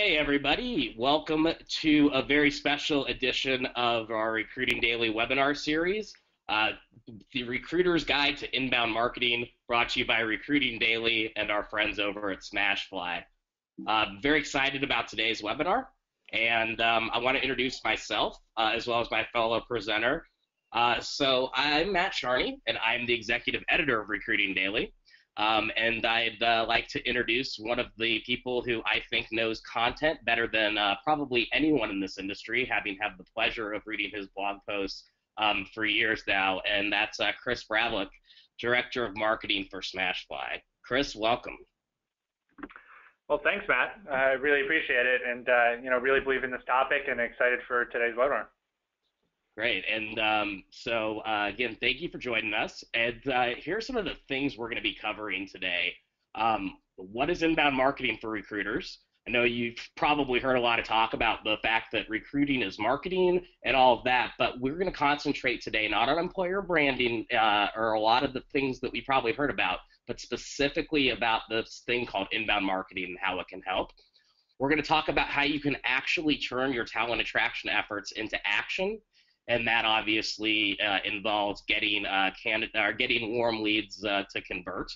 Hey everybody, welcome to a very special edition of our Recruiting Daily webinar series, uh, the Recruiter's Guide to Inbound Marketing, brought to you by Recruiting Daily and our friends over at SmashFly. Very excited about today's webinar, and I want to introduce myself as well as my fellow presenter. So I'm Matt Charney, and I'm the executive editor of Recruiting Daily. And I'd like to introduce one of the people who I think knows content better than probably anyone in this industry, having had the pleasure of reading his blog posts for years now, and that's Chris Bravlick, Director of Marketing for SmashFly. Chris, welcome. Well, thanks, Matt. I really appreciate it, and really believe in this topic, and excited for today's webinar. Great, and so again, thank you for joining us. And here are some of the things we're going to be covering today. What is inbound marketing for recruiters? I know you've probably heard a lot of talk about the fact that recruiting is marketing and all of that, but we're going to concentrate today not on employer branding or a lot of the things that we probably heard about, but specifically about this thing called inbound marketing and how it can help. We're going to talk about how you can actually turn your talent attraction efforts into action. And that obviously involves getting warm leads to convert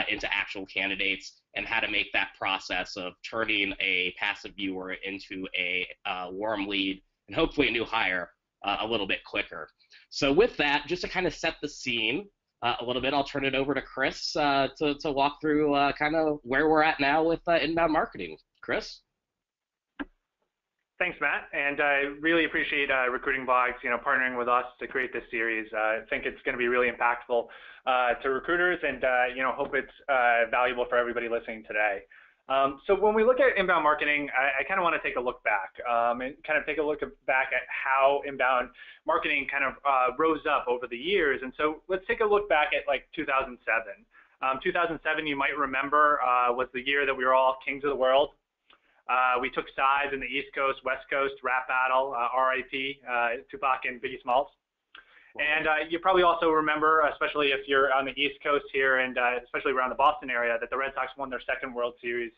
into actual candidates, and how to make that process of turning a passive viewer into a warm lead and hopefully a new hire a little bit quicker. So with that, just to kind of set the scene a little bit, I'll turn it over to Chris to walk through kind of where we're at now with inbound marketing. Chris? Thanks, Matt, and I really appreciate Recruiting Blogs, partnering with us to create this series. I think it's going to be really impactful to recruiters, and hope it's valuable for everybody listening today. So when we look at inbound marketing, I kind of want to take a look back and kind of take a look back at how inbound marketing kind of rose up over the years. And so let's take a look back at like 2007. 2007, you might remember, was the year that we were all kings of the world. We took sides in the East Coast, West Coast rap battle, RIP, Tupac and Biggie Smalls. And you probably also remember, especially if you're on the East Coast here and especially around the Boston area, that the Red Sox won their second World Series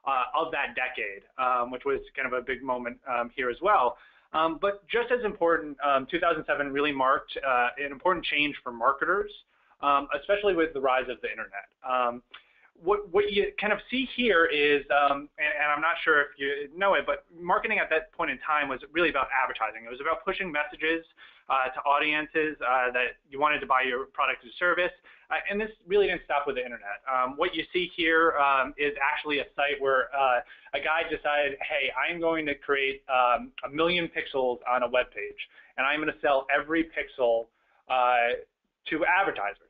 of that decade, which was kind of a big moment here as well. But just as important, 2007 really marked an important change for marketers, especially with the rise of the internet. What you kind of see here is, and I'm not sure if you know it, but marketing at that point in time was really about advertising. It was about pushing messages to audiences that you wanted to buy your product or service, and this really didn't stop with the internet. What you see here is actually a site where a guy decided, hey, I'm going to create 1 million pixels on a web page, and I'm going to sell every pixel to advertisers.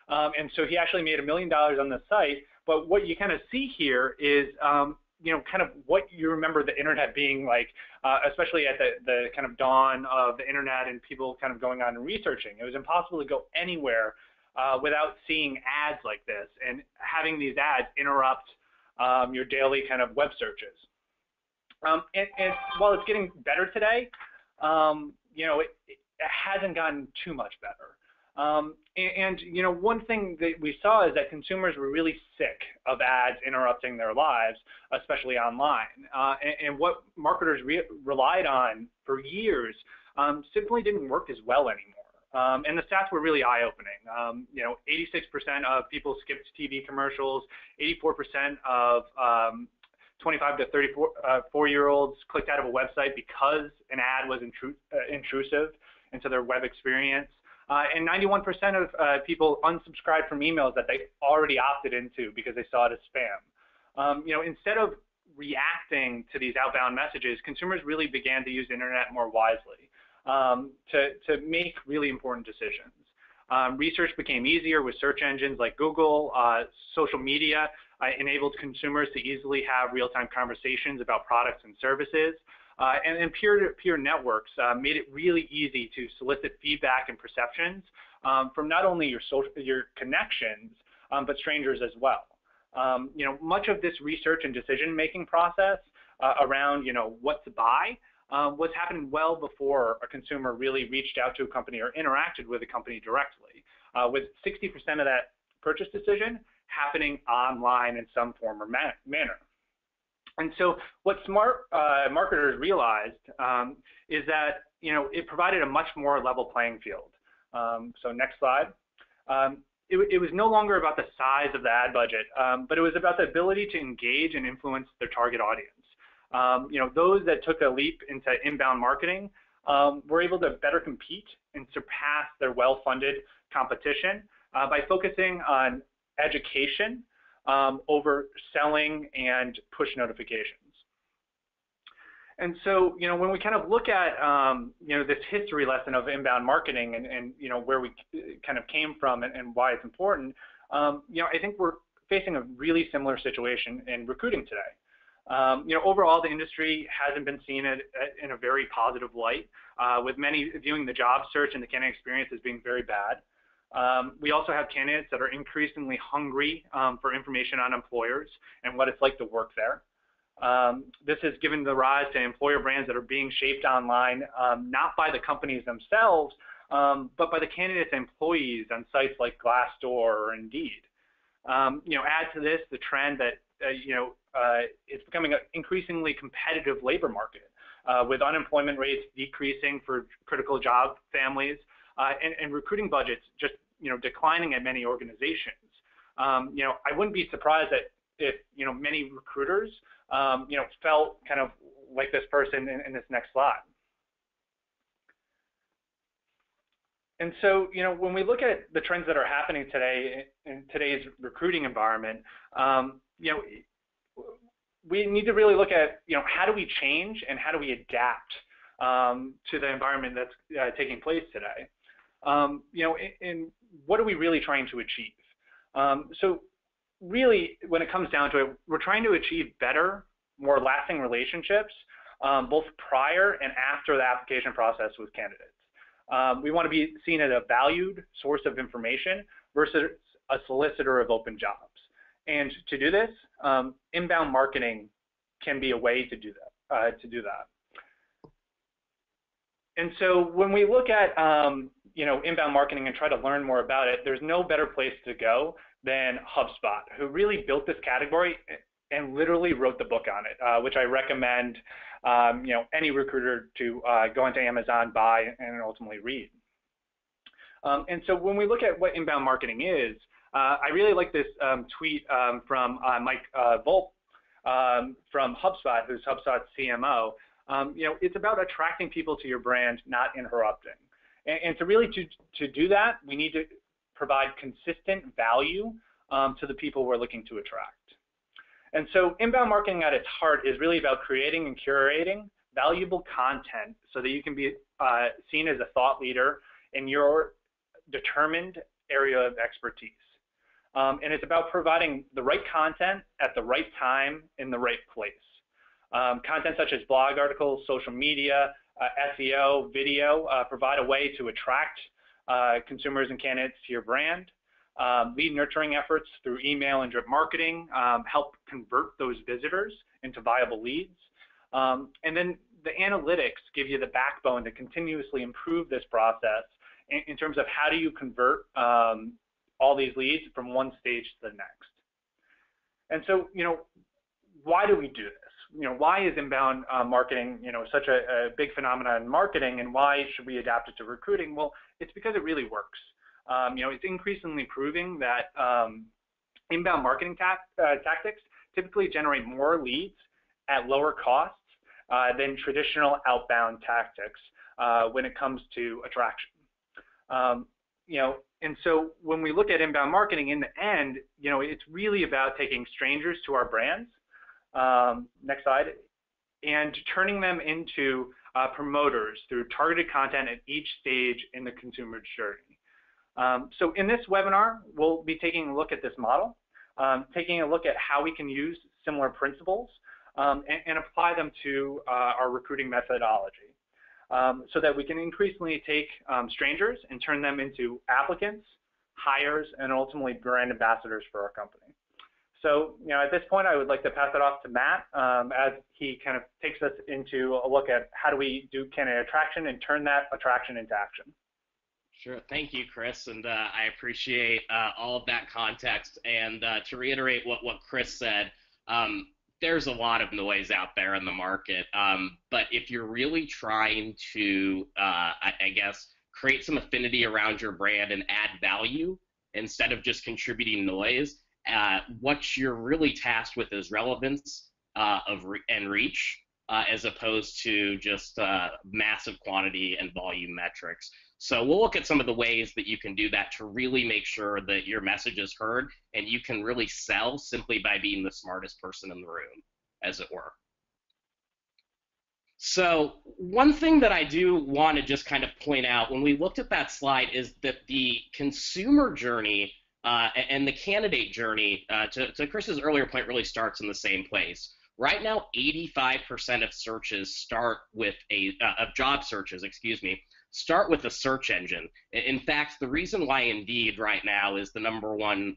And so he actually made $1 million on the site. But what you kind of see here is, kind of what you remember the internet being like, especially at the kind of dawn of the internet and people kind of going on and researching. It was impossible to go anywhere without seeing ads like this and having these ads interrupt your daily kind of web searches. And while it's getting better today, it hasn't gotten too much better. One thing that we saw is that consumers were really sick of ads interrupting their lives, especially online. And what marketers relied on for years simply didn't work as well anymore. And the stats were really eye-opening. 86% of people skipped TV commercials, 84% of 25 to 34-year-olds clicked out of a website because an ad was intrusive into their web experience. And 91% of people unsubscribed from emails that they already opted into because they saw it as spam. Instead of reacting to these outbound messages, consumers really began to use the internet more wisely to make really important decisions. Research became easier with search engines like Google. Social media enabled consumers to easily have real-time conversations about products and services. And peer-to-peer networks made it really easy to solicit feedback and perceptions from not only your connections, but strangers as well. Much of this research and decision-making process around, what to buy was happening well before a consumer really reached out to a company or interacted with a company directly, with 60% of that purchase decision happening online in some form or manner. And so what smart marketers realized is that it provided a much more level playing field. So next slide. Um, it was no longer about the size of the ad budget, but it was about the ability to engage and influence their target audience. Those that took a leap into inbound marketing were able to better compete and surpass their well-funded competition by focusing on education over selling and push notifications. And so, when we kind of look at, this history lesson of inbound marketing and where we kind of came from and why it's important, I think we're facing a really similar situation in recruiting today. Overall, the industry hasn't been seen in a very positive light, with many viewing the job search and the candidate experience as being very bad. We also have candidates that are increasingly hungry for information on employers and what it's like to work there. This has given the rise to employer brands that are being shaped online, not by the companies themselves, but by the candidates' employees on sites like Glassdoor or Indeed. Add to this the trend that it's becoming an increasingly competitive labor market, with unemployment rates decreasing for critical job families, and recruiting budgets just declining at many organizations. I wouldn't be surprised that if many recruiters felt kind of like this person in this next slide. And so, when we look at the trends that are happening today in today's recruiting environment, we need to really look at, how do we change and how do we adapt to the environment that's taking place today? And what are we really trying to achieve? So really, when it comes down to it, we're trying to achieve better, more lasting relationships, both prior and after the application process with candidates. We want to be seen as a valued source of information versus a solicitor of open jobs. And to do this, inbound marketing can be a way to do that. And so when we look at inbound marketing and try to learn more about it, there's no better place to go than HubSpot, who really built this category and literally wrote the book on it, which I recommend any recruiter to go into Amazon, buy, and ultimately read. And so when we look at what inbound marketing is, I really like this tweet from Mike Volp from HubSpot, who's HubSpot's CMO. It's about attracting people to your brand, not interrupting. And to really to do that, we need to provide consistent value to the people we're looking to attract. And so inbound marketing at its heart is really about creating and curating valuable content so that you can be seen as a thought leader in your determined area of expertise. And it's about providing the right content at the right time in the right place. Content such as blog articles, social media, SEO, video provide a way to attract consumers and candidates to your brand. Lead nurturing efforts through email and drip marketing help convert those visitors into viable leads. And then the analytics give you the backbone to continuously improve this process in terms of how do you convert all these leads from one stage to the next. And so, why do we do this? Why is inbound marketing, such a big phenomenon in marketing, and why should we adapt it to recruiting? Well, it's because it really works. It's increasingly proving that inbound marketing tactics typically generate more leads at lower costs than traditional outbound tactics when it comes to attraction. And so when we look at inbound marketing, in the end, it's really about taking strangers to our brands, next slide, and turning them into promoters through targeted content at each stage in the consumer's journey. So in this webinar, we'll be taking a look at this model, taking a look at how we can use similar principles and apply them to our recruiting methodology. So that we can increasingly take strangers and turn them into applicants, hires, and ultimately brand ambassadors for our company. So, at this point, I would like to pass it off to Matt as he kind of takes us into a look at how do we do candidate attraction and turn that attraction into action. Sure. Thank you, Chris, and I appreciate all of that context. And to reiterate what Chris said, there's a lot of noise out there in the market. But if you're really trying to, I guess, create some affinity around your brand and add value instead of just contributing noise, what you're really tasked with is relevance and reach, as opposed to just massive quantity and volume metrics. So we'll look at some of the ways that you can do that to really make sure that your message is heard and you can really sell simply by being the smartest person in the room, as it were. So one thing that I do want to just kind of point out when we looked at that slide is that the consumer journey and the candidate journey, to Chris's earlier point, really starts in the same place. Right now, 85% of searches start with of job searches, excuse me, start with a search engine. In fact, the reason why Indeed right now is the #1,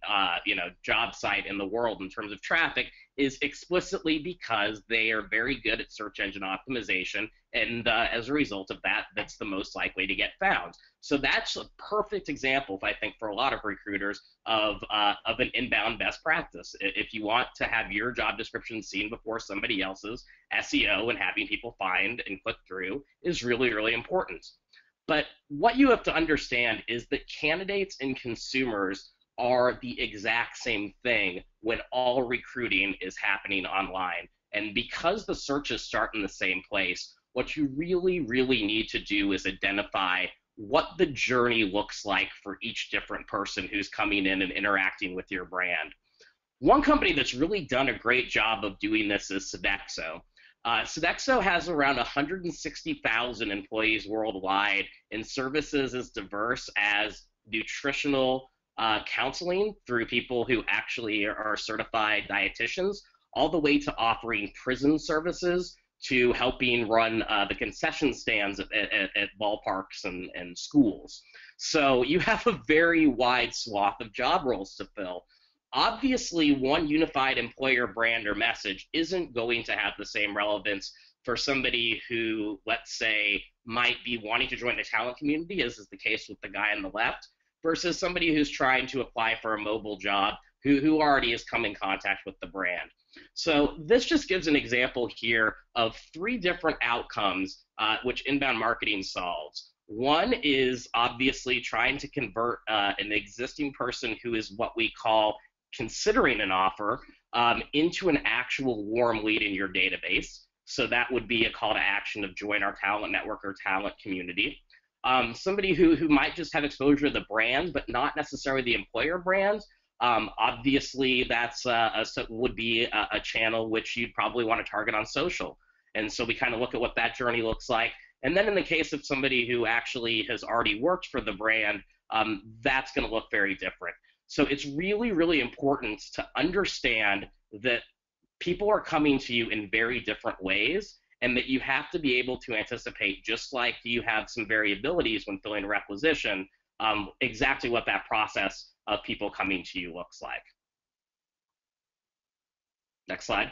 job site in the world in terms of traffic is explicitly because they are very good at search engine optimization, and as a result of that, that's the most likely to get found. So that's a perfect example, I think, for a lot of recruiters of an inbound best practice. If you want to have your job description seen before somebody else's, SEO and having people find and click through is really, really important. But what you have to understand is that candidates and consumers are the exact same thing when all recruiting is happening online. And because the searches start in the same place, what you really, really need to do is identify what the journey looks like for each different person who's coming in and interacting with your brand. One company that's really done a great job of doing this is Sodexo. Sodexo has around 160,000 employees worldwide and services as diverse as nutritional counseling through people who actually are certified dietitians, all the way to offering prison services to helping run the concession stands at ballparks and schools. So you have a very wide swath of job roles to fill. Obviously, one unified employer brand or message isn't going to have the same relevance for somebody who, let's say, might be wanting to join the talent community, as is the case with the guy on the left, versus somebody who's trying to apply for a mobile job who already has come in contact with the brand. So this just gives an example here of 3 different outcomes which inbound marketing solves. One is obviously trying to convert an existing person who is what we call considering an offer into an actual warm lead in your database. So that would be a call to action of join our talent network or talent community. Somebody who might just have exposure to the brand, but not necessarily the employer brand. Obviously, that's would be a channel which you'd probably want to target on social. And so we kind of look at what that journey looks like. And then in the case of somebody who actually has already worked for the brand, that's going to look very different. So it's really, really important to understand that people are coming to you in very different ways, and that you have to be able to anticipate, just like you have some variabilities when filling a requisition, exactly what that process of people coming to you looks like. Next slide.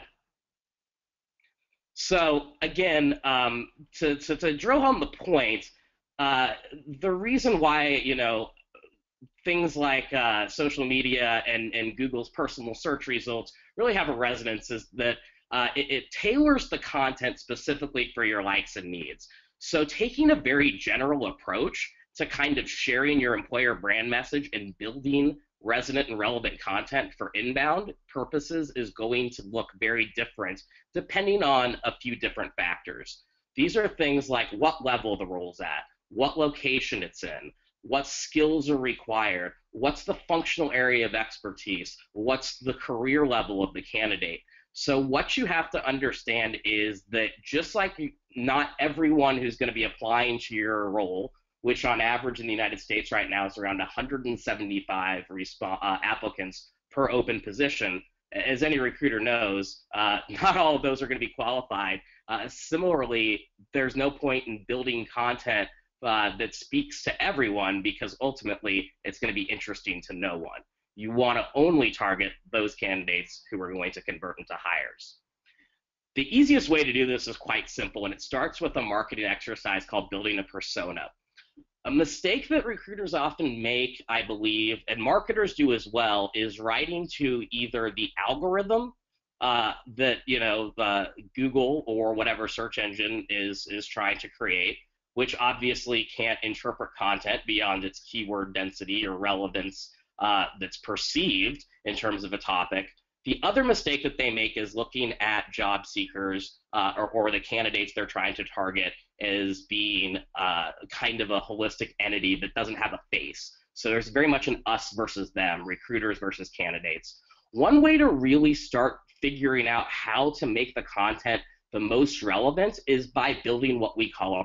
So again, to drill home the point, the reason why, things like social media and Google's personal search results really have a resonance is that it tailors the content specifically for your likes and needs. So taking a very general approach to kind of sharing your employer brand message and building resonant and relevant content for inbound purposes is going to look very different depending on a few different factors. These are things like what level the role's at, what location it's in, what skills are required, what's the functional area of expertise, what's the career level of the candidate. So what you have to understand is that just like not everyone who's going to be applying to your role, which on average in the United States right now is around 175 applicants per open position, as any recruiter knows, not all of those are going to be qualified. Similarly, there's no point in building content that speaks to everyone, because ultimately it's going to be interesting to no one. You want to only target those candidates who are going to convert into hires. The easiest way to do this is quite simple, and it starts with a marketing exercise called building a persona. A mistake that recruiters often make, I believe, and marketers do as well, is writing to either the algorithm that the Google or whatever search engine is trying to create, which obviously can't interpret content beyond its keyword density or relevance that's perceived in terms of a topic. The other mistake that they make is looking at job seekers or the candidates they're trying to target as being kind of a holistic entity that doesn't have a face. So there's very much an us versus them, recruiters versus candidates. One way to really start figuring out how to make the content the most relevant is by building what we call a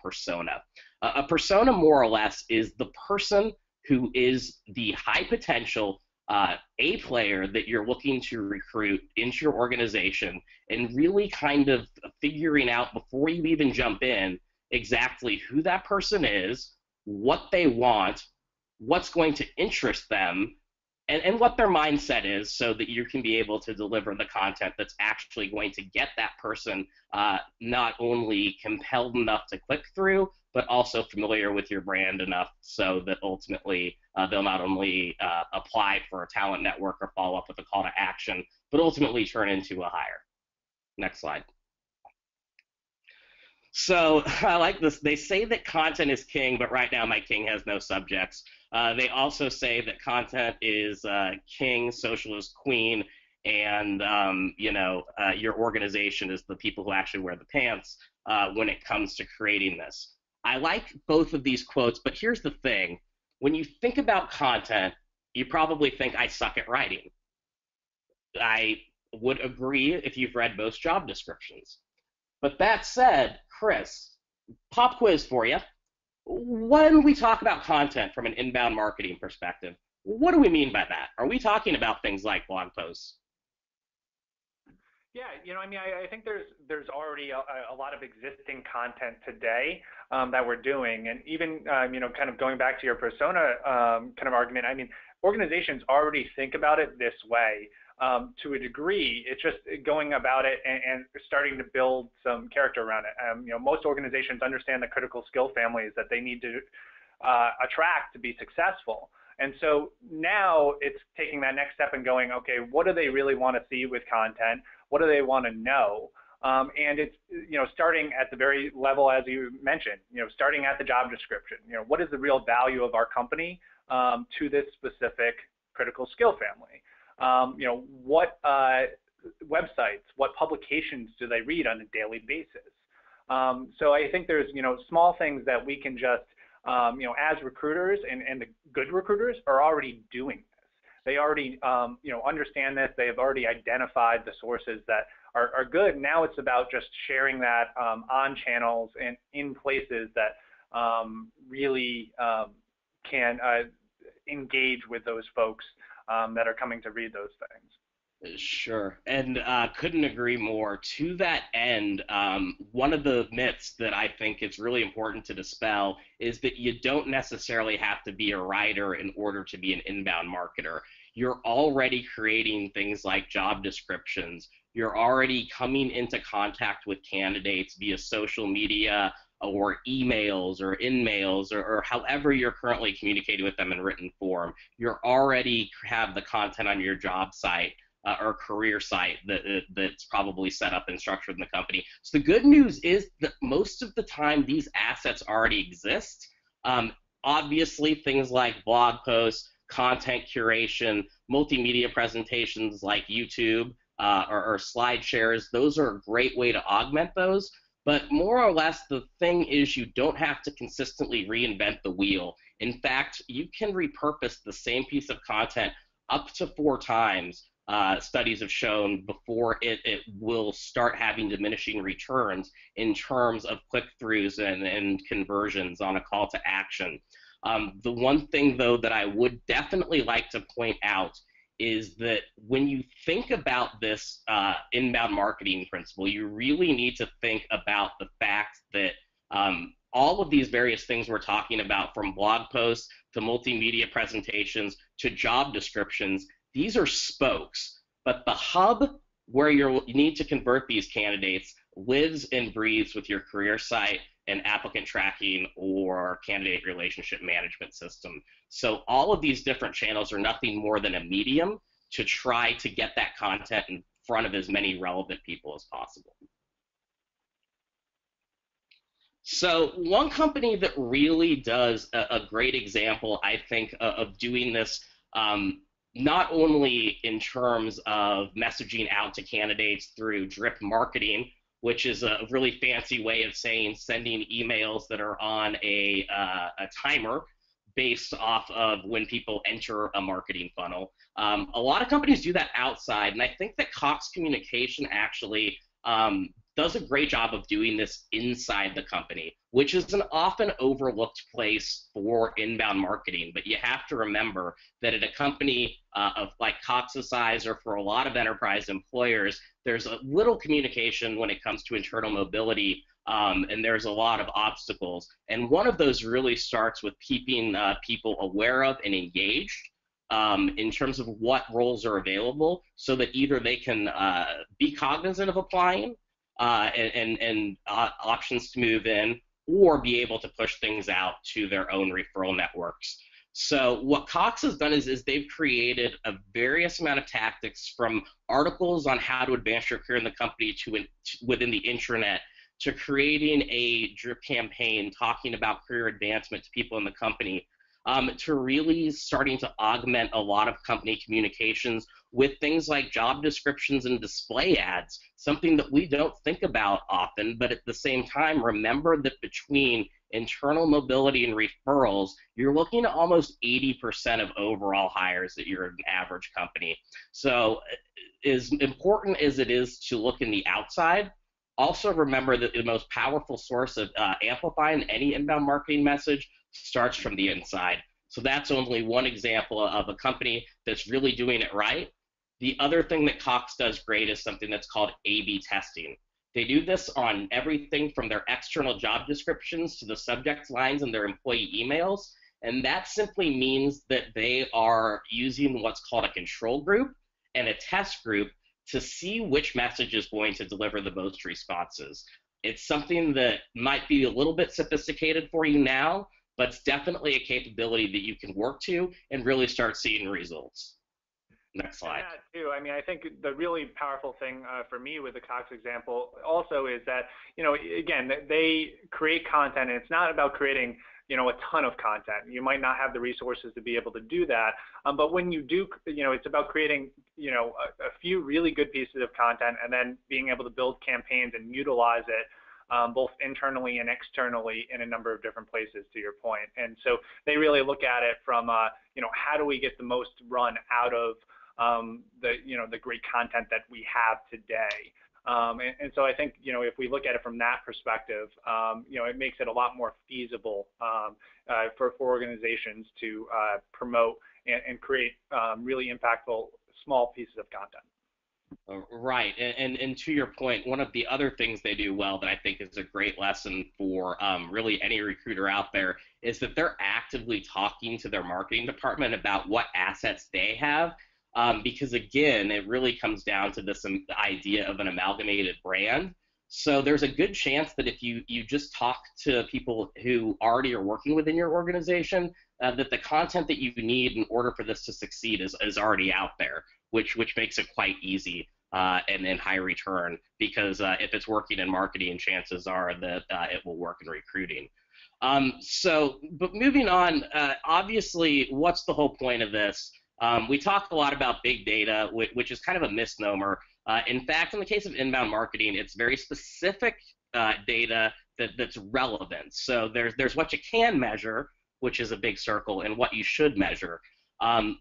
persona. A persona, more or less, is the person who is the high potential A player that you're looking to recruit into your organization, and really kind of figuring out before you even jump in exactly who that person is, what they want, what's going to interest them, and what their mindset is, so that you can be able to deliver the content that's actually going to get that person not only compelled enough to click through, but also familiar with your brand enough so that ultimately they'll not only apply for a talent network or follow up with a call to action, but ultimately turn into a hire. Next slide. So I like this. They say that content is king, but right now my king has no subjects. They also say that content is king, social is queen, and your organization is the people who actually wear the pants when it comes to creating this. I like both of these quotes, but here's the thing. When you think about content, you probably think I suck at writing. I would agree if you've read most job descriptions. But that said, Chris, pop quiz for you. When we talk about content from an inbound marketing perspective, what do we mean by that? Are we talking about things like blog posts? Yeah, I think there's already a lot of existing content today that we're doing, and even kind of going back to your persona kind of argument. I mean, organizations already think about it this way to a degree. It's just going about it and starting to build some character around it. Most organizations understand the critical skill families that they need to attract to be successful. And so now it's taking that next step and going, okay, what do they really want to see with content? What do they want to know? And it's, starting at the very level, as you mentioned, starting at the job description. What is the real value of our company to this specific critical skill family? What websites, what publications do they read on a daily basis? So I think there's, small things that we can just, as recruiters, and the good recruiters are already doing this. They already, understand this. They have already identified the sources that are good. Now it's about just sharing that on channels and in places that really can engage with those folks that are coming to read those things. Sure, and couldn't agree more. To that end, one of the myths that I think it's really important to dispel is that you don't necessarily have to be a writer in order to be an inbound marketer. You're already creating things like job descriptions. You're already coming into contact with candidates via social media or emails or in-mails or however you're currently communicating with them in written form. You're already have the content on your job site or career site that's probably set up and structured in the company. So the good news is that most of the time these assets already exist. Obviously, things like blog posts, content curation, multimedia presentations like YouTube or slide shares, those are a great way to augment those. But more or less, the thing is you don't have to consistently reinvent the wheel. In fact, you can repurpose the same piece of content up to 4 times. Studies have shown before it will start having diminishing returns in terms of click-throughs and conversions on a call to action. The one thing, though, that I would definitely like to point out is that when you think about this inbound marketing principle, you really need to think about the fact that all of these various things we're talking about, from blog posts to multimedia presentations to job descriptions, these are spokes, but the hub where you need to convert these candidates lives and breathes with your career site and applicant tracking or candidate relationship management system. So all of these different channels are nothing more than a medium to try to get that content in front of as many relevant people as possible. So one company that really does a great example, I think, of doing this, not only in terms of messaging out to candidates through drip marketing, which is a really fancy way of saying sending emails that are on a timer based off of when people enter a marketing funnel. A lot of companies do that outside, and I think that Cox Communication actually does a great job of doing this inside the company, which is an often overlooked place for inbound marketing. But you have to remember that at a company of like Cox's size, or for a lot of enterprise employers, there's a little communication when it comes to internal mobility, and there's a lot of obstacles. And one of those really starts with keeping people aware of and engaged in terms of what roles are available, so that either they can be cognizant of applying and options to move in, or be able to push things out to their own referral networks. So what Cox has done is they've created a various amount of tactics, from articles on how to advance your career in the company to within the intranet, to creating a drip campaign talking about career advancement to people in the company, to really starting to augment a lot of company communications with things like job descriptions and display ads, something that we don't think about often, but at the same time, remember that between internal mobility and referrals, you're looking at almost 80% of overall hires that you're an average company. So as important as it is to look in the outside, also remember that the most powerful source of amplifying any inbound marketing message starts from the inside. So that's only one example of a company that's really doing it right. The other thing that Cox does great is something that's called A/B testing. They do this on everything from their external job descriptions to the subject lines in their employee emails. And that simply means that they are using what's called a control group and a test group to see which message is going to deliver the most responses. It's something that might be a little bit sophisticated for you now, but it's definitely a capability that you can work to and really start seeing results. Next slide. Yeah, too. I mean, I think the really powerful thing for me with the Cox example also is that, again, they create content, and it's not about creating, a ton of content. You might not have the resources to be able to do that, but when you do, it's about creating, a few really good pieces of content, and then being able to build campaigns and utilize it both internally and externally in a number of different places, to your point. And so they really look at it from, how do we get the most run out of the great content that we have today. And so I think, if we look at it from that perspective, it makes it a lot more feasible for organizations to promote and create really impactful small pieces of content. Right, and to your point, one of the other things they do well that I think is a great lesson for really any recruiter out there is that they're actively talking to their marketing department about what assets they have, because again, it really comes down to this idea of an amalgamated brand. So there's a good chance that if you just talk to people who already are working within your organization, that the content that you need in order for this to succeed is already out there, which makes it quite easy and then high return, because if it's working in marketing, chances are that it will work in recruiting. But moving on, obviously, what's the whole point of this? We talk a lot about big data, which is kind of a misnomer. In fact, in the case of inbound marketing, it's very specific data that's relevant. So there's what you can measure, which is a big circle, and what you should measure.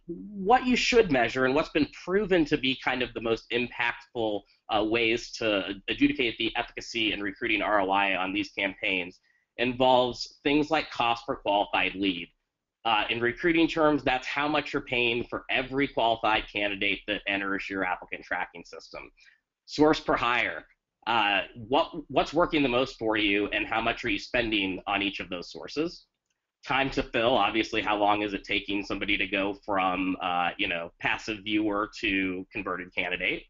What you should measure, and what's been proven to be kind of the most impactful ways to adjudicate the efficacy and recruiting ROI on these campaigns, involves things like cost per qualified lead. In recruiting terms, that's how much you're paying for every qualified candidate that enters your applicant tracking system. Source per hire, what's working the most for you, and how much are you spending on each of those sources? Time to fill, obviously, how long is it taking somebody to go from passive viewer to converted candidate?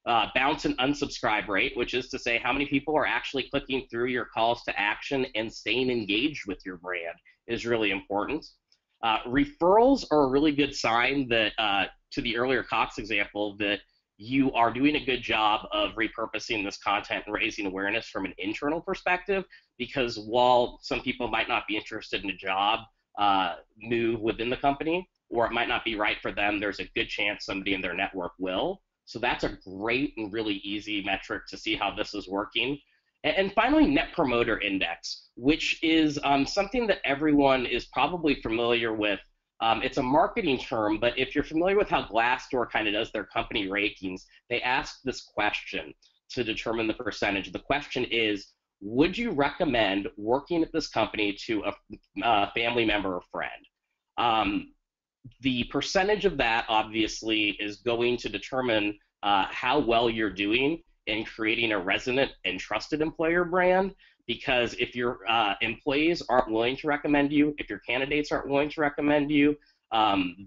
Bounce and unsubscribe rate, which is to say how many people are actually clicking through your calls to action and staying engaged with your brand, is really important. Referrals are a really good sign that, to the earlier Cox example, that you are doing a good job of repurposing this content and raising awareness from an internal perspective, because while some people might not be interested in a job move within the company, or it might not be right for them, there's a good chance somebody in their network will. So that's a great and really easy metric to see how this is working. And finally, Net Promoter Index, which is something that everyone is probably familiar with. It's a marketing term, but if you're familiar with how Glassdoor kind of does their company rankings, they ask this question to determine the percentage. The question is, would you recommend working at this company to a family member or friend? The percentage of that obviously is going to determine how well you're doing in creating a resonant and trusted employer brand. Because if your employees aren't willing to recommend you, if your candidates aren't willing to recommend you,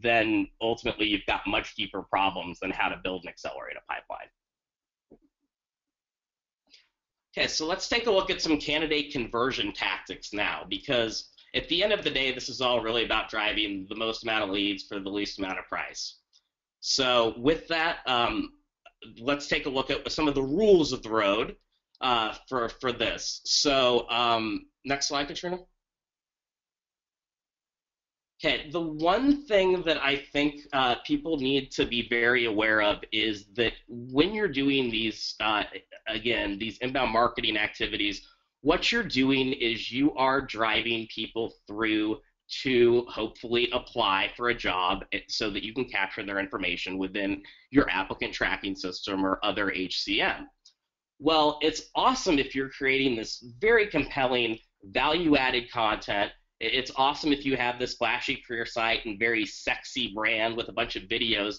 then ultimately you've got much deeper problems than how to build and accelerate a pipeline. Okay, so let's take a look at some candidate conversion tactics now, because at the end of the day, this is all really about driving the most amount of leads for the least amount of price. So with that, let's take a look at some of the rules of the road for this. So next slide, Katrina. Okay, the one thing that I think people need to be very aware of is that when you're doing these, again, these inbound marketing activities, what you're doing is you are driving people through to hopefully apply for a job so that you can capture their information within your applicant tracking system or other HCM. Well, it's awesome if you're creating this very compelling value-added content. It's awesome if you have this flashy career site and very sexy brand with a bunch of videos.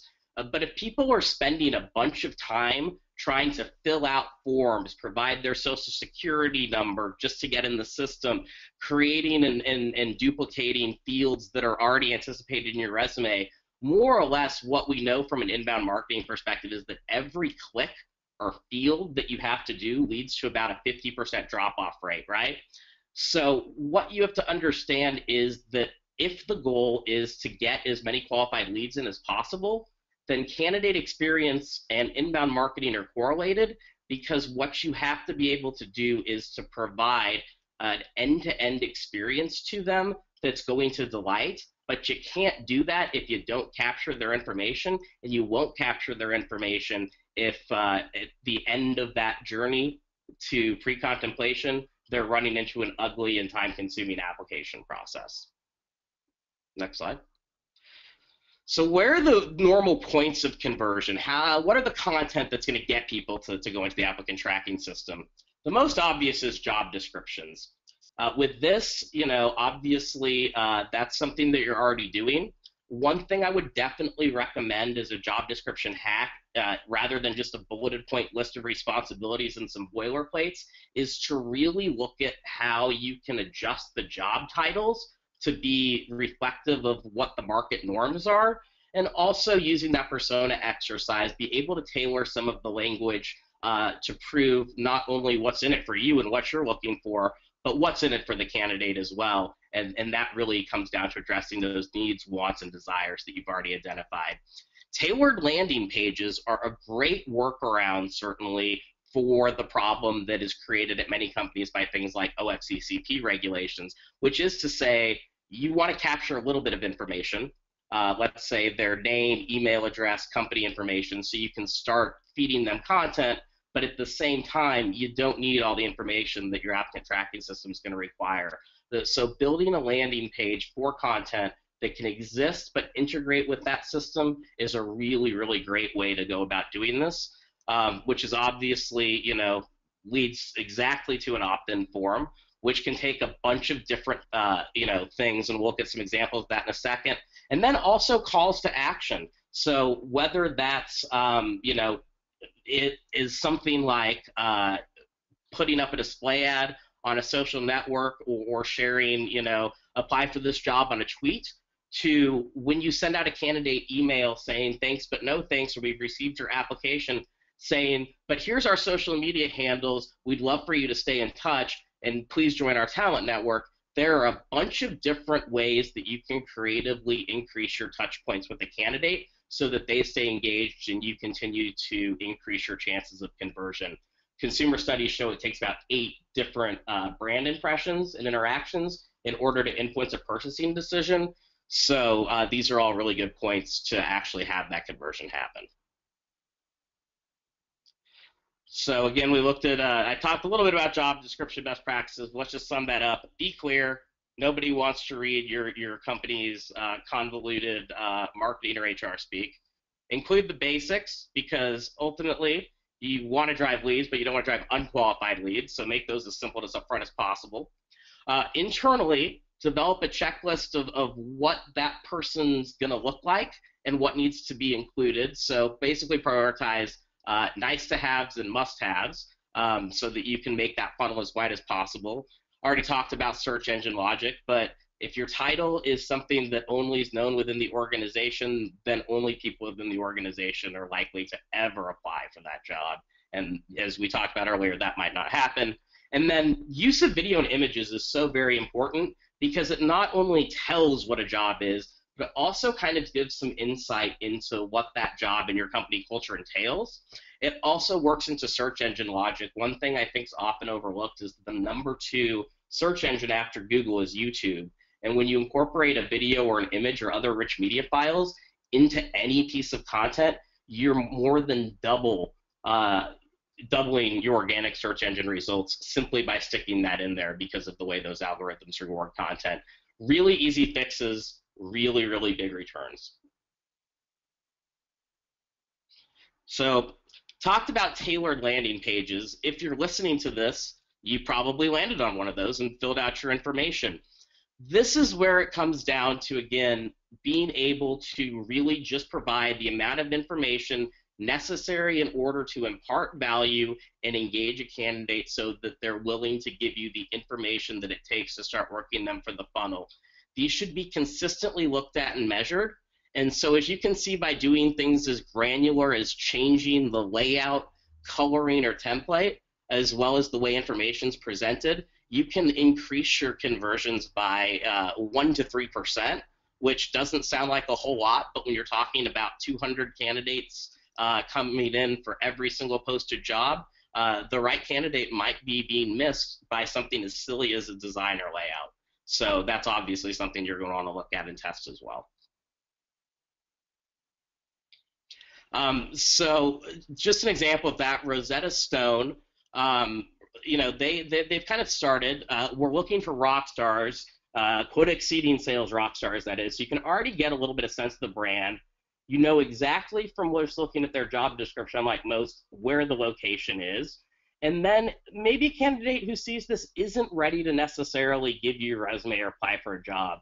But if people are spending a bunch of time trying to fill out forms, provide their social security number just to get in the system, creating and duplicating fields that are already anticipated in your resume, more or less what we know from an inbound marketing perspective is that every click or field that you have to do leads to about a 50% drop-off rate, right? So what you have to understand is that if the goal is to get as many qualified leads in as possible, then candidate experience and inbound marketing are correlated, because what you have to be able to do is to provide an end-to-end experience to them that's going to delight, but you can't do that if you don't capture their information, and you won't capture their information if at the end of that journey to pre-contemplation, they're running into an ugly and time-consuming application process. Next slide. So where are the normal points of conversion? What are the content that's going to get people to go into the applicant tracking system? The most obvious is job descriptions. With this, obviously that's something that you're already doing. One thing I would definitely recommend is a job description hack, rather than just a bulleted point list of responsibilities and some boilerplates, is to really look at how you can adjust the job titles to be reflective of what the market norms are, and also using that persona exercise, be able to tailor some of the language to prove not only what's in it for you and what you're looking for, but what's in it for the candidate as well. And that really comes down to addressing those needs, wants, and desires that you've already identified. Tailored landing pages are a great workaround, certainly, for the problem that is created at many companies by things like OFCCP regulations, which is to say, you want to capture a little bit of information, let's say their name, email address, company information, so you can start feeding them content, but at the same time, you don't need all the information that your applicant tracking system is going to require. So building a landing page for content that can exist but integrate with that system is a really, really great way to go about doing this, which is obviously, leads exactly to an opt-in form, which can take a bunch of different, things, and we'll look at some examples of that in a second. And then also calls to action. So whether that's, it is something like putting up a display ad on a social network, or sharing, apply for this job on a tweet, to when you send out a candidate email saying thanks but no thanks, or we've received your application, saying, but here's our social media handles, we'd love for you to stay in touch, and please join our talent network. There are a bunch of different ways that you can creatively increase your touch points with the candidate so that they stay engaged and you continue to increase your chances of conversion. Consumer studies show it takes about 8 different brand impressions and interactions in order to influence a purchasing decision. So these are all really good points to actually have that conversion happen. So again, we looked at, I talked a little bit about job description best practices. Let's just sum that up. Be clear. Nobody wants to read your company's convoluted marketing or HR speak. Include the basics, because ultimately you want to drive leads, but you don't want to drive unqualified leads. So make those as simple as upfront as possible. Internally, develop a checklist of what that person's going to look like and what needs to be included. So basically prioritize nice to haves and must haves so that you can make that funnel as wide as possible. Already talked about search engine logic, but if your title is something that only is known within the organization, then only people within the organization are likely to ever apply for that job. And as we talked about earlier, that might not happen. And then use of video and images is so very important because it not only tells what a job is, but also kind of gives some insight into what that job and your company culture entails. It also works into search engine logic. One thing I think is often overlooked is the #2 search engine after Google is YouTube. And when you incorporate a video or an image or other rich media files into any piece of content, you're more than doubling your organic search engine results simply by sticking that in there because of the way those algorithms reward content. Really easy fixes, really, really big returns. So talked about tailored landing pages. If you're listening to this, you probably landed on one of those and filled out your information. This is where it comes down to, again, being able to really just provide the amount of information necessary in order to impart value and engage a candidate so that they're willing to give you the information that it takes to start working them for the funnel. These should be consistently looked at and measured. And so as you can see, by doing things as granular as changing the layout, coloring, or template, as well as the way information is presented, you can increase your conversions by 1 to 3%, which doesn't sound like a whole lot, but when you're talking about 200 candidates coming in for every single posted job, the right candidate might be being missed by something as silly as a design or layout. So that's obviously something you're going to want to look at and test as well. So just an example of that, Rosetta Stone, they've kind of started, we're looking for rock stars, quota exceeding sales rock stars, that is. So you can already get a little bit of sense of the brand. You know exactly from just looking at their job description, unlike most, where the location is. And then maybe a candidate who sees this isn't ready to necessarily give you your resume or apply for a job.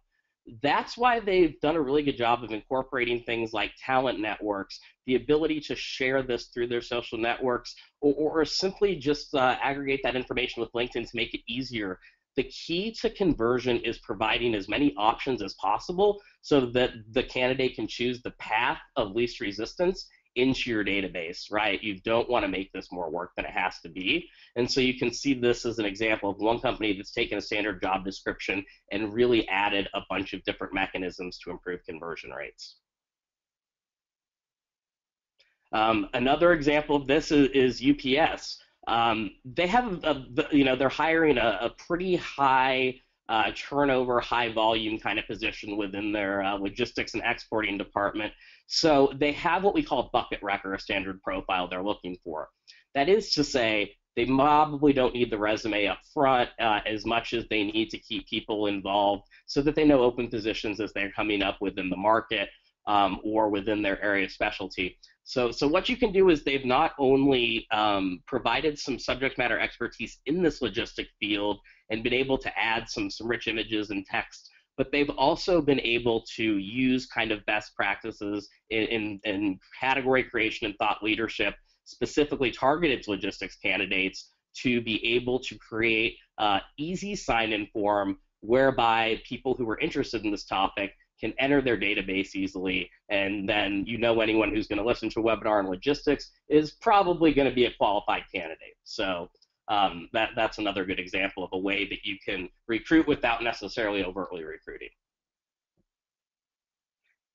That's why they've done a really good job of incorporating things like talent networks, the ability to share this through their social networks, or simply just aggregate that information with LinkedIn to make it easier. The key to conversion is providing as many options as possible so that the candidate can choose the path of least resistance into your database, right? You don't want to make this more work than it has to be. And so you can see this as an example of one company that's taken a standard job description and really added a bunch of different mechanisms to improve conversion rates. Another example of this is UPS. They have, they're hiring a pretty high turnover, high volume kind of position within their logistics and exporting department. So they have what we call a bucket rec, or a standard profile they're looking for. That is to say, they probably don't need the resume up front as much as they need to keep people involved so that they know open positions as they're coming up within the market or within their area of specialty. So what you can do is they've not only provided some subject matter expertise in this logistic field and been able to add some rich images and text, but they've also been able to use kind of best practices in category creation and thought leadership, specifically targeted to logistics candidates, to be able to create easy sign-in form whereby people who are interested in this topic can enter their database easily, and then anyone who's going to listen to a webinar on logistics is probably going to be a qualified candidate. So that's another good example of a way that you can recruit without necessarily overtly recruiting.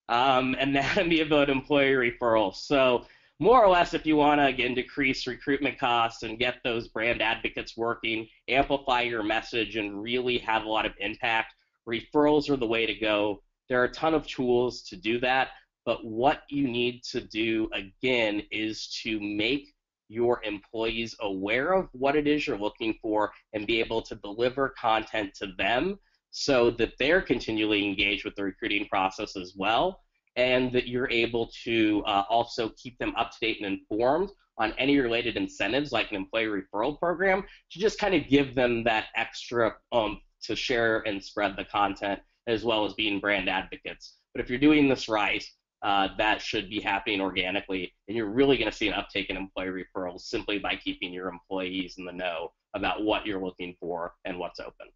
Anatomy about employee referrals. So more or less, if you want to, again, decrease recruitment costs and get those brand advocates working, amplify your message, and really have a lot of impact, referrals are the way to go. There are a ton of tools to do that, but what you need to do, again, is to make your employees aware of what it is you're looking for and be able to deliver content to them so that they're continually engaged with the recruiting process as well, and that you're able to also keep them up to date and informed on any related incentives like an employee referral program to just kind of give them that extra to share and spread the content as well as being brand advocates. But if you're doing this right, that should be happening organically, and you're really going to see an uptake in employee referrals simply by keeping your employees in the know about what you're looking for and what's open.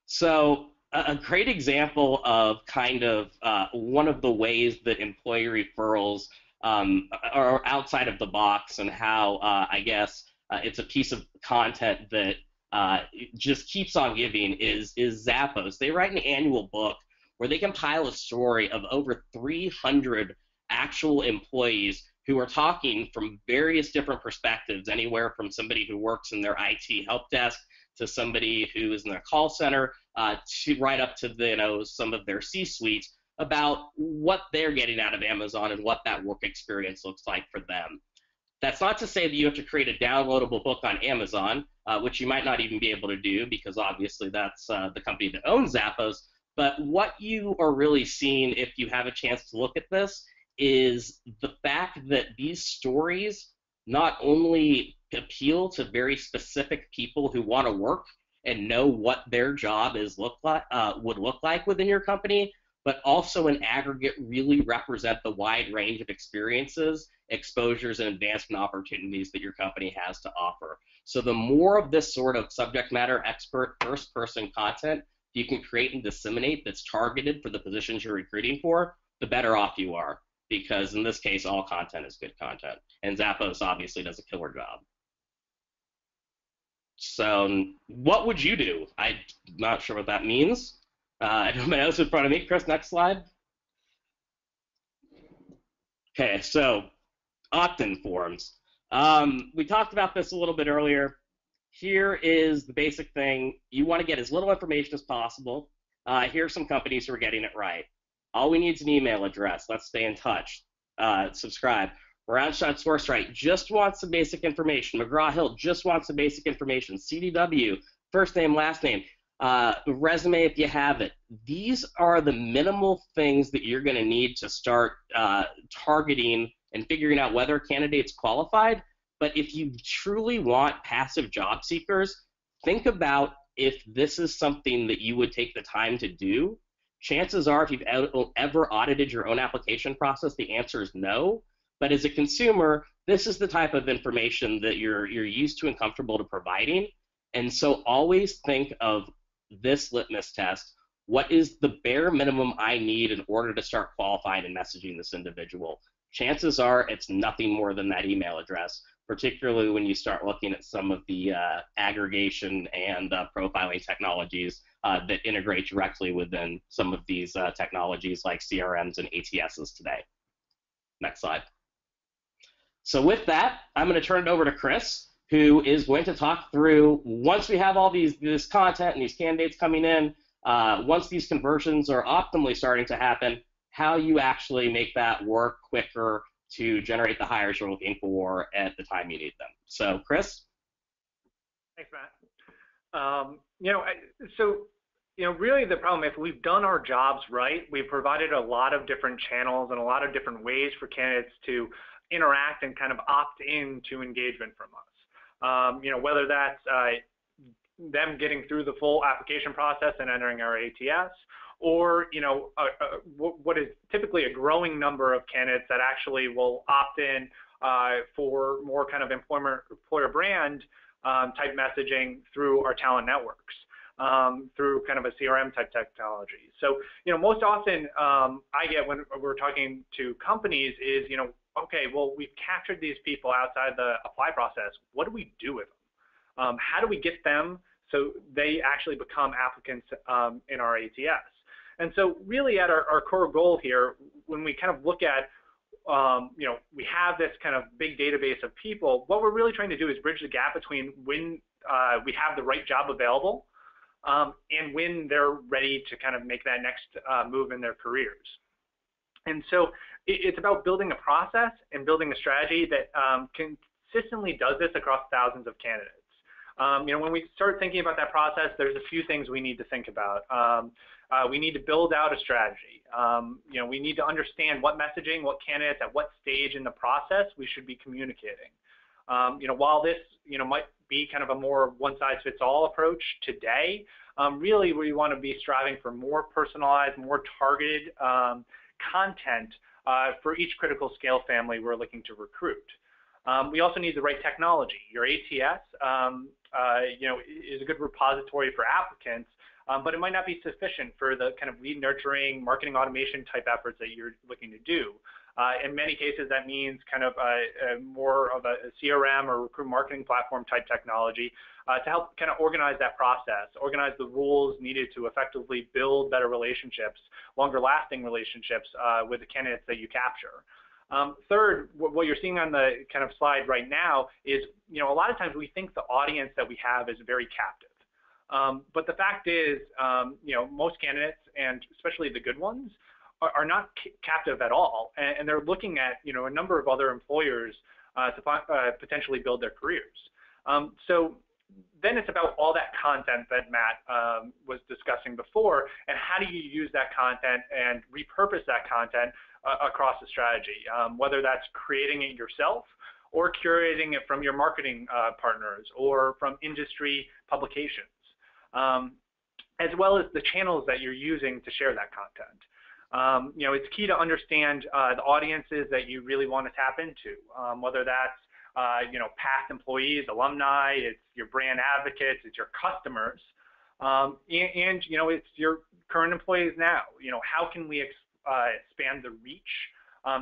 So a great example of kind of one of the ways that employee referrals are outside of the box and how I guess it's a piece of content that just keeps on giving is Zappos. They write an annual book where they compile a story of over 300 actual employees who are talking from various different perspectives, anywhere from somebody who works in their IT help desk to somebody who is in their call center, to right up to some of their C-suite about what they're getting out of Amazon and what that work experience looks like for them. That's not to say that you have to create a downloadable book on Amazon, which you might not even be able to do because obviously that's the company that owns Zappos. But what you are really seeing if you have a chance to look at this is the fact that these stories not only appeal to very specific people who want to work and know what their job would look like within your company, but also in aggregate really represent the wide range of experiences, exposures, and advancement opportunities that your company has to offer. So the more of this sort of subject matter expert first-person content you can create and disseminate that's targeted for the positions you're recruiting for, the better off you are. Because in this case, all content is good content. And Zappos obviously does a killer job. So what would you do? I'm not sure what that means. I don't have my notes in front of me. Chris, next slide. Okay, so opt-in forms. We talked about this a little bit earlier. Here is the basic thing. You want to get as little information as possible. Here are some companies who are getting it right. All we need is an email address. Let's stay in touch. Subscribe. Roundshot SourceRight just wants some basic information. McGraw-Hill just wants some basic information. CDW, first name, last name. Resume if you have it. These are the minimal things that you're going to need to start targeting and figuring out whether a candidate's qualified. But if you truly want passive job seekers, think about if this is something that you would take the time to do. Chances are, if you've ever audited your own application process, the answer is no. But as a consumer, this is the type of information that you're used to and comfortable to providing. And so always think of this litmus test. What is the bare minimum I need in order to start qualifying and messaging this individual? Chances are it's nothing more than that email address, particularly when you start looking at some of the aggregation and profiling technologies that integrate directly within some of these technologies like CRMs and ATSs today. Next slide. So with that, I'm going to turn it over to Chris, who is going to talk through, once we have all this content and these candidates coming in, once these conversions are optimally starting to happen, how you actually make that work quicker to generate the hires you're looking for at the time you need them. So, Chris? Thanks, Matt. Really the problem, if we've done our jobs right, we've provided a lot of different channels and a lot of different ways for candidates to interact and kind of opt in to engagement from us. Whether that's them getting through the full application process and entering our ATS, or what is typically a growing number of candidates that actually will opt in for more kind of employer brand type messaging through our talent networks, through kind of a CRM type technology. So most often I get when we're talking to companies is okay, well, we've captured these people outside the apply process. What do we do with them? How do we get them so they actually become applicants in our ATS? And so really at our core goal here, when we kind of look at, we have this kind of big database of people, what we're really trying to do is bridge the gap between when we have the right job available and when they're ready to kind of make that next move in their careers. And so it's about building a process and building a strategy that consistently does this across thousands of candidates. When we start thinking about that process, there's a few things we need to think about. We need to build out a strategy. We need to understand what messaging, what candidates, at what stage in the process we should be communicating. While this, might be kind of a more one-size-fits-all approach today, really we want to be striving for more personalized, more targeted content for each critical scale family we're looking to recruit. We also need the right technology. Your ATS, is a good repository for applicants, but it might not be sufficient for the kind of lead nurturing, marketing automation type efforts that you're looking to do. In many cases, that means kind of more of a CRM or recruit marketing platform type technology to help kind of organize that process, organize the rules needed to effectively build better relationships, longer lasting relationships with the candidates that you capture. Third, what you're seeing on the kind of slide right now is, a lot of times we think the audience that we have is very captive. But the fact is, most candidates, and especially the good ones, are not captive at all. And they're looking at, a number of other employers to potentially build their careers. So then it's about all that content that Matt was discussing before, and how do you use that content and repurpose that content across the strategy, whether that's creating it yourself or curating it from your marketing partners or from industry publications, as well as the channels that you're using to share that content. It's key to understand the audiences that you really want to tap into, whether that's past employees, alumni, it's your brand advocates, it's your customers, and it's your current employees now. How can we expand the reach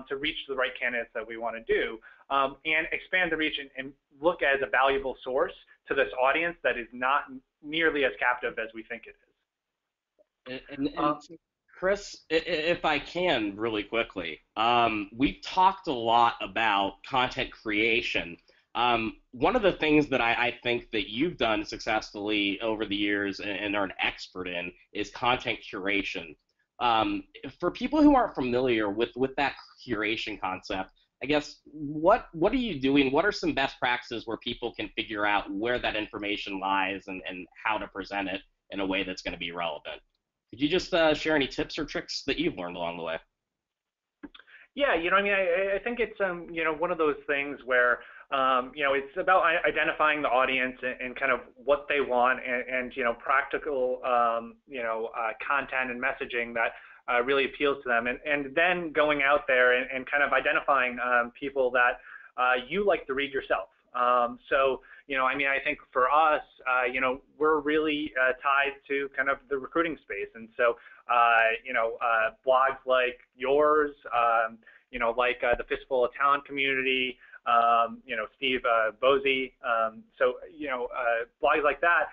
to reach the right candidates that we want to do, and expand the reach and look as a valuable source to this audience that is not nearly as captive as we think it is. And Chris, if I can really quickly, we've talked a lot about content creation. One of the things that I think that you've done successfully over the years and are an expert in is content curation. For people who aren't familiar with that curation concept, I guess, what are you doing? What are some best practices where people can figure out where that information lies and how to present it in a way that's going to be relevant? Could you just share any tips or tricks that you've learned along the way? Yeah, I think it's one of those things where it's about identifying the audience and kind of what they want and practical content and messaging that really appeals to them, and then going out there and kind of identifying people that you like to read yourself. So I think for us, we're really tied to kind of the recruiting space, and so blogs like yours, like the Fistful of Talent community, Steve Bozy, blogs like that,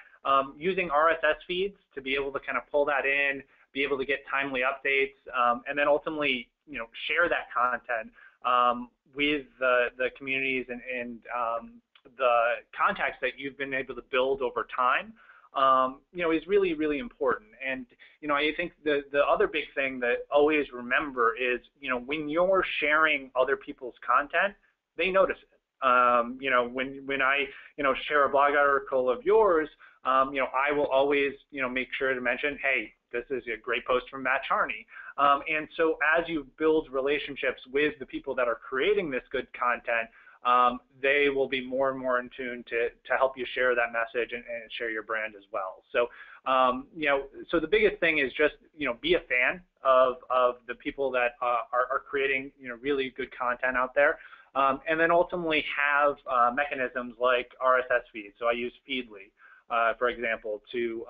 using RSS feeds to be able to kind of pull that in, be able to get timely updates, and then ultimately, share that content with the communities and the contacts that you've been able to build over time, is really, really important. And, I think the other big thing that always remember is, when you're sharing other people's content, they notice it. When I, share a blog article of yours, I will always, make sure to mention, hey, this is a great post from Matt Charney. And so as you build relationships with the people that are creating this good content, they will be more and more in tune to help you share that message and share your brand as well. So, so the biggest thing is just, be a fan of the people that are creating, really good content out there. And then ultimately have mechanisms like RSS feeds. So I use Feedly, for example, to,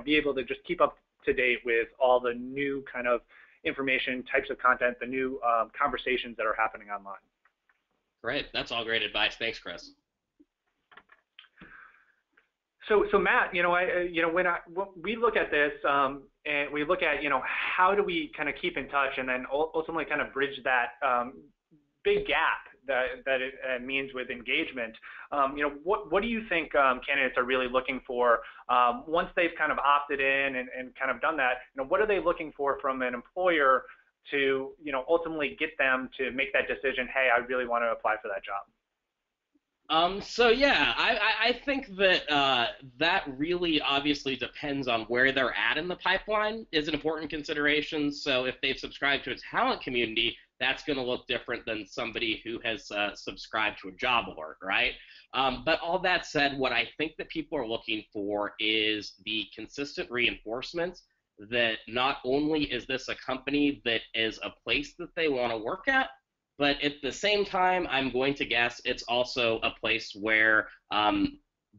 be able to just keep up to date with all the new kind of information, types of content, the new conversations that are happening online. Great. That's all great advice. Thanks, Chris. So Matt, when we look at this, and we look at, how do we kind of keep in touch and then ultimately kind of bridge that big gap that it means with engagement. What do you think candidates are really looking for once they've kind of opted in and kind of done that? What are they looking for from an employer to, ultimately get them to make that decision? Hey, I really want to apply for that job. So yeah, I think that that really obviously depends on where they're at in the pipeline is an important consideration. So if they've subscribed to a talent community, that's going to look different than somebody who has subscribed to a job alert, right? But all that said, what I think that people are looking for is the consistent reinforcement that not only is this a company that is a place that they want to work at, but at the same time, I'm going to guess it's also a place where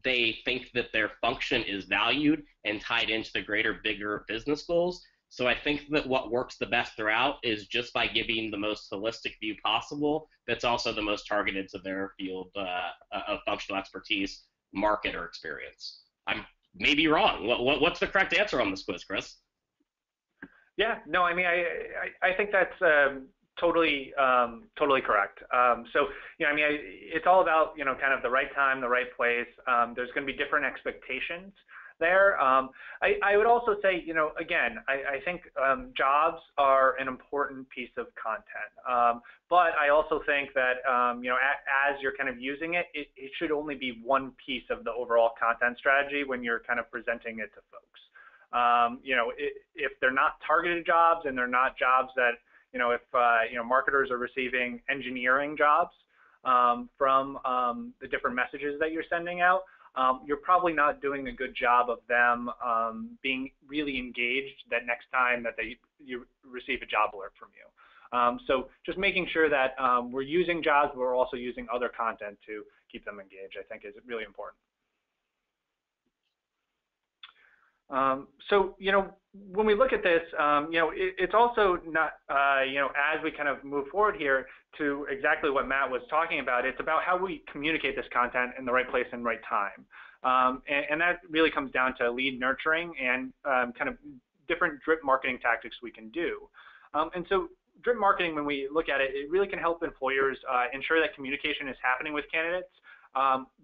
they think that their function is valued and tied into the greater, bigger business goals. So I think that what works the best throughout is just by giving the most holistic view possible that's also the most targeted to their field of functional expertise, market, or experience. I'm maybe wrong. What's the correct answer on this quiz, Chris? Yeah, no, I mean, I think that's totally correct. So, it's all about, kind of the right time, the right place. There's going to be different expectations there. I would also say, again, I think jobs are an important piece of content. But I also think that, as you're kind of using it, it should only be one piece of the overall content strategy when you're kind of presenting it to folks. If they're not targeted jobs and they're not jobs that, if marketers are receiving engineering jobs from the different messages that you're sending out, you're probably not doing a good job of them being really engaged that next time that you receive a job alert from you. So just making sure that we're using jobs, but we're also using other content to keep them engaged, I think is really important. So, when we look at this, it's also not, as we kind of move forward here to exactly what Matt was talking about, it's about how we communicate this content in the right place and right time. And that really comes down to lead nurturing and kind of different drip marketing tactics we can do. And so drip marketing, when we look at it, it really can help employers ensure that communication is happening with candidates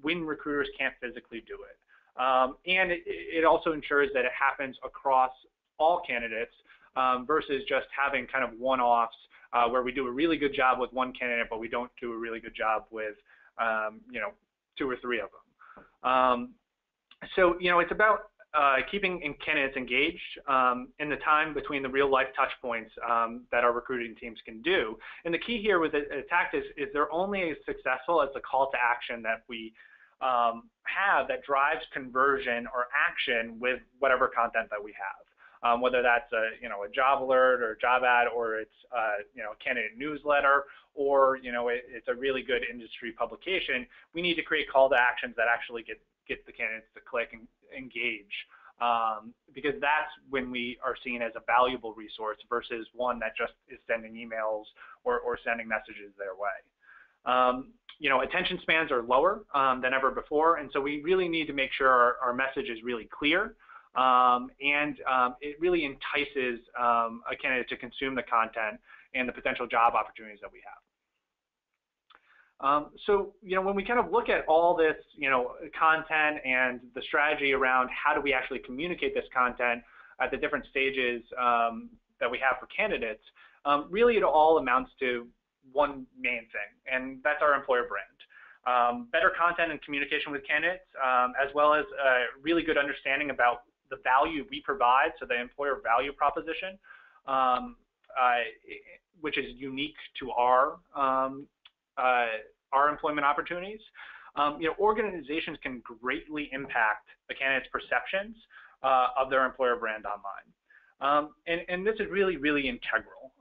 when recruiters can't physically do it. And it also ensures that it happens across all candidates versus just having kind of one-offs where we do a really good job with one candidate, but we don't do a really good job with, 2 or 3 of them. So, it's about keeping candidates engaged in the time between the real-life touch points that our recruiting teams can do. And the key here with a tactic is they're only as successful as the call to action that we have that drives conversion or action with whatever content that we have, whether that's a job alert or a job ad, or it's a candidate newsletter, or it's a really good industry publication. We need to create call to actions that actually get the candidates to click and engage, because that's when we are seen as a valuable resource versus one that just is sending emails or sending messages their way. Attention spans are lower than ever before, and so we really need to make sure our message is really clear, and it really entices a candidate to consume the content and the potential job opportunities that we have. So, when we kind of look at all this, content and the strategy around how do we actually communicate this content at the different stages that we have for candidates, really it all amounts to one main thing, and that's our employer brand. Better content and communication with candidates, as well as a really good understanding about the value we provide, so the employer value proposition, which is unique to our employment opportunities. Organizations can greatly impact the candidate's perceptions of their employer brand online. And this is really, really integral.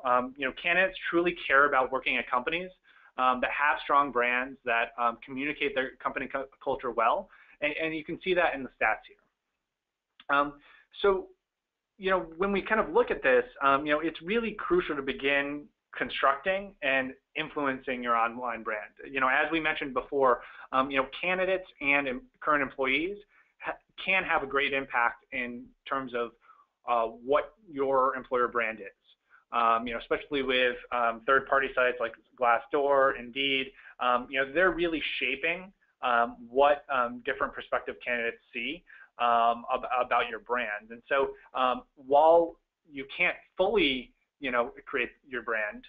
Candidates truly care about working at companies that have strong brands, that communicate their company culture well, and you can see that in the stats here. So, when we kind of look at this, it's really crucial to begin constructing and influencing your online brand. As we mentioned before, candidates and current employees can have a great impact in terms of what your employer brand is. Especially with third-party sites like Glassdoor, Indeed, they're really shaping what different prospective candidates see about your brand. And so while you can't fully, create your brand,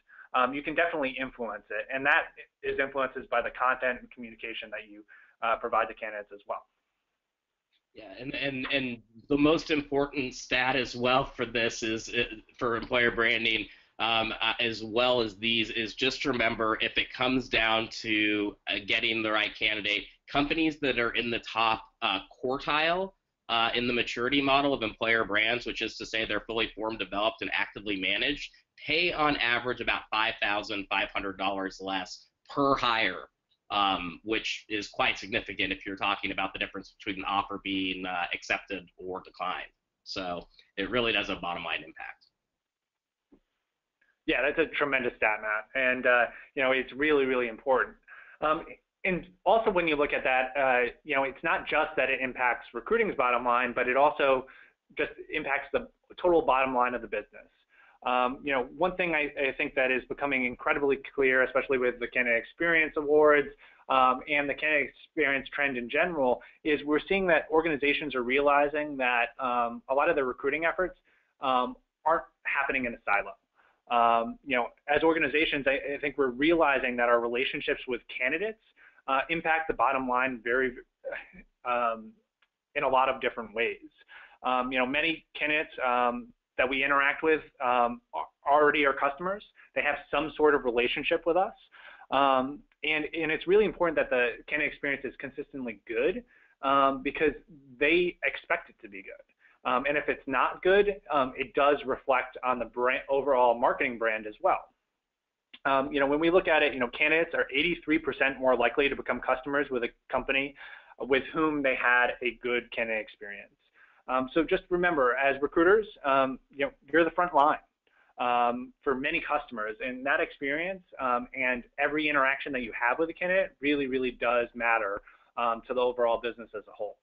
you can definitely influence it. And that is influences by the content and communication that you provide to candidates as well. Yeah, and the most important stat as well for this is for employer branding, as well as these, is just remember, if it comes down to getting the right candidate, companies that are in the top quartile in the maturity model of employer brands, which is to say they're fully formed, developed, and actively managed, pay on average about $5,500 less per hire, which is quite significant if you're talking about the difference between an offer being accepted or declined. So it really does have a bottom line impact. Yeah, that's a tremendous stat, Matt, and it's really, really important. And also, when you look at that, it's not just that it impacts recruiting's bottom line, but it also just impacts the total bottom line of the business. One thing I think that is becoming incredibly clear, especially with the Candidate Experience Awards and the candidate experience trend in general, is we're seeing that organizations are realizing that a lot of their recruiting efforts aren't happening in a silo. As organizations, I think we're realizing that our relationships with candidates impact the bottom line very in a lot of different ways. Many candidates that we interact with already are customers. They have some sort of relationship with us. And it's really important that the candidate experience is consistently good because they expect it to be good. And if it's not good, it does reflect on the brand, overall marketing brand as well. When we look at it, candidates are 83% more likely to become customers with a company with whom they had a good candidate experience. So just remember, as recruiters, you're the front line for many customers, and that experience and every interaction that you have with a candidate really, really does matter to the overall business as a whole.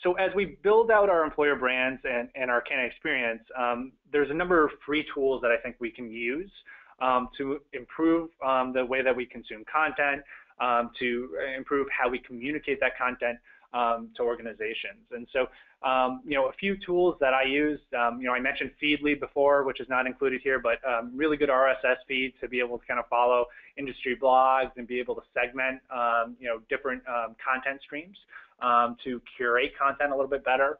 So as we build out our employer brands and our candidate experience, there's a number of free tools that I think we can use to improve the way that we consume content, to improve how we communicate that content to organizations. And so, a few tools that I use, I mentioned Feedly before, which is not included here, but really good RSS feed to be able to kind of follow industry blogs and be able to segment, different content streams to curate content a little bit better.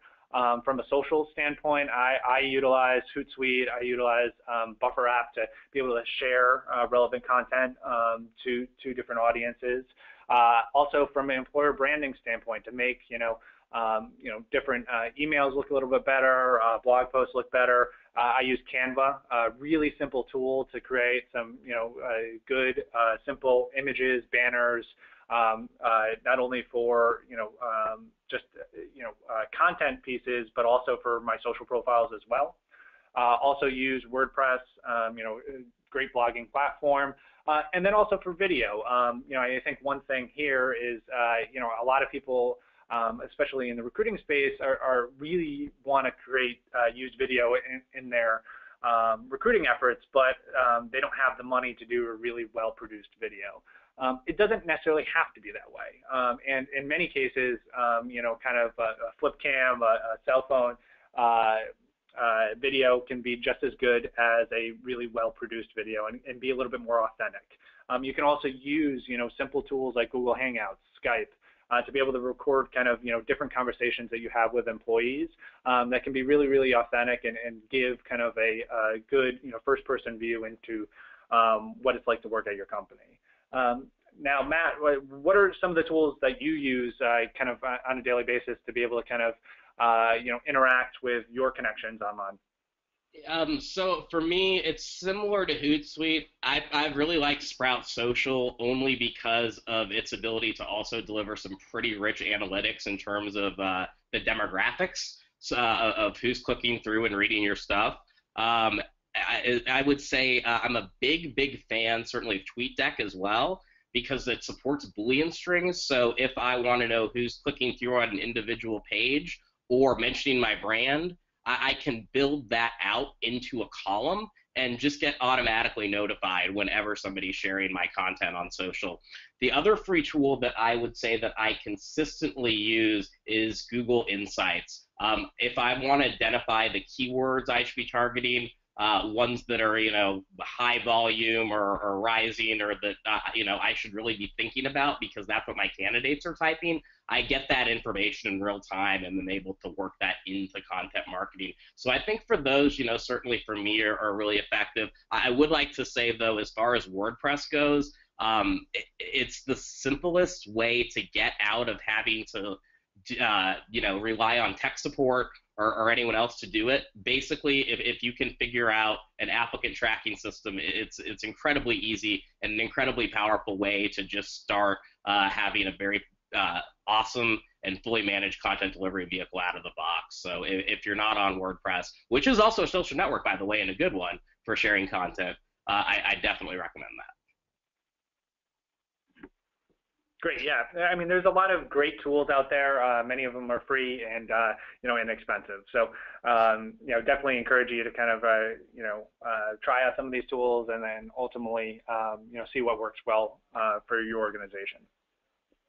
From a social standpoint, I utilize Hootsuite, I utilize Buffer app to be able to share relevant content to different audiences. Also, from an employer branding standpoint, to make different emails look a little bit better, blog posts look better. I use Canva, a really simple tool to create some good simple images, banners, not only for just content pieces, but also for my social profiles as well. Also use WordPress, great blogging platform. And then also for video, I think one thing here is, a lot of people, especially in the recruiting space, are really want to use video in their recruiting efforts, but they don't have the money to do a really well-produced video. It doesn't necessarily have to be that way. And in many cases, kind of a flip cam, a cell phone video can be just as good as a really well-produced video and be a little bit more authentic. You can also use, simple tools like Google Hangouts, Skype, to be able to record kind of, different conversations that you have with employees that can be really, really authentic and give kind of a good, first-person view into what it's like to work at your company. Now, Matt, what are some of the tools that you use kind of on a daily basis to be able to kind of, interact with your connections online? So for me, it's similar to Hootsuite. I really like Sprout Social only because of its ability to also deliver some pretty rich analytics in terms of the demographics of who's clicking through and reading your stuff. I would say I'm a big fan, certainly of TweetDeck as well. because it supports Boolean strings. So if I want to know who's clicking through on an individual page or mentioning my brand, I can build that out into a column and just get automatically notified whenever somebody's sharing my content on social. The other free tool that I would say that I consistently use is Google Insights. If I want to identify the keywords I should be targeting, ones that are, high volume or rising, or that, I should really be thinking about because that's what my candidates are typing, I get that information in real time and then able to work that into content marketing. So I think for those, certainly for me are really effective. I would like to say, though, as far as WordPress goes, it's the simplest way to get out of having to rely on tech support or anyone else to do it. Basically, if you can figure out an applicant tracking system, it's incredibly easy and an incredibly powerful way to just start having a very awesome and fully managed content delivery vehicle out of the box. So if you're not on WordPress, which is also a social network, by the way, and a good one for sharing content, I definitely recommend that. Great, yeah. I mean, there's a lot of great tools out there. Many of them are free and inexpensive. So, definitely encourage you to kind of try out some of these tools and then ultimately see what works well for your organization.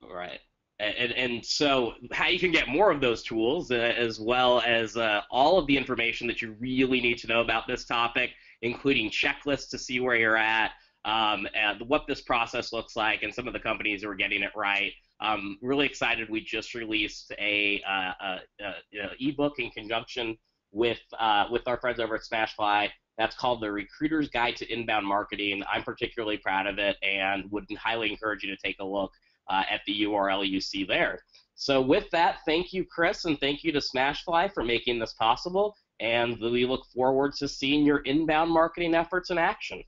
Right. And so how you can get more of those tools, as well as all of the information that you really need to know about this topic, including checklists to see where you're at, and what this process looks like, and some of the companies who are getting it right. Really excited. We just released a ebook in conjunction with our friends over at SmashFly. That's called The Recruiter's Guide to Inbound Marketing. I'm particularly proud of it and would highly encourage you to take a look at the URL you see there. So with that, thank you, Chris, and thank you to SmashFly for making this possible. And we look forward to seeing your inbound marketing efforts in action.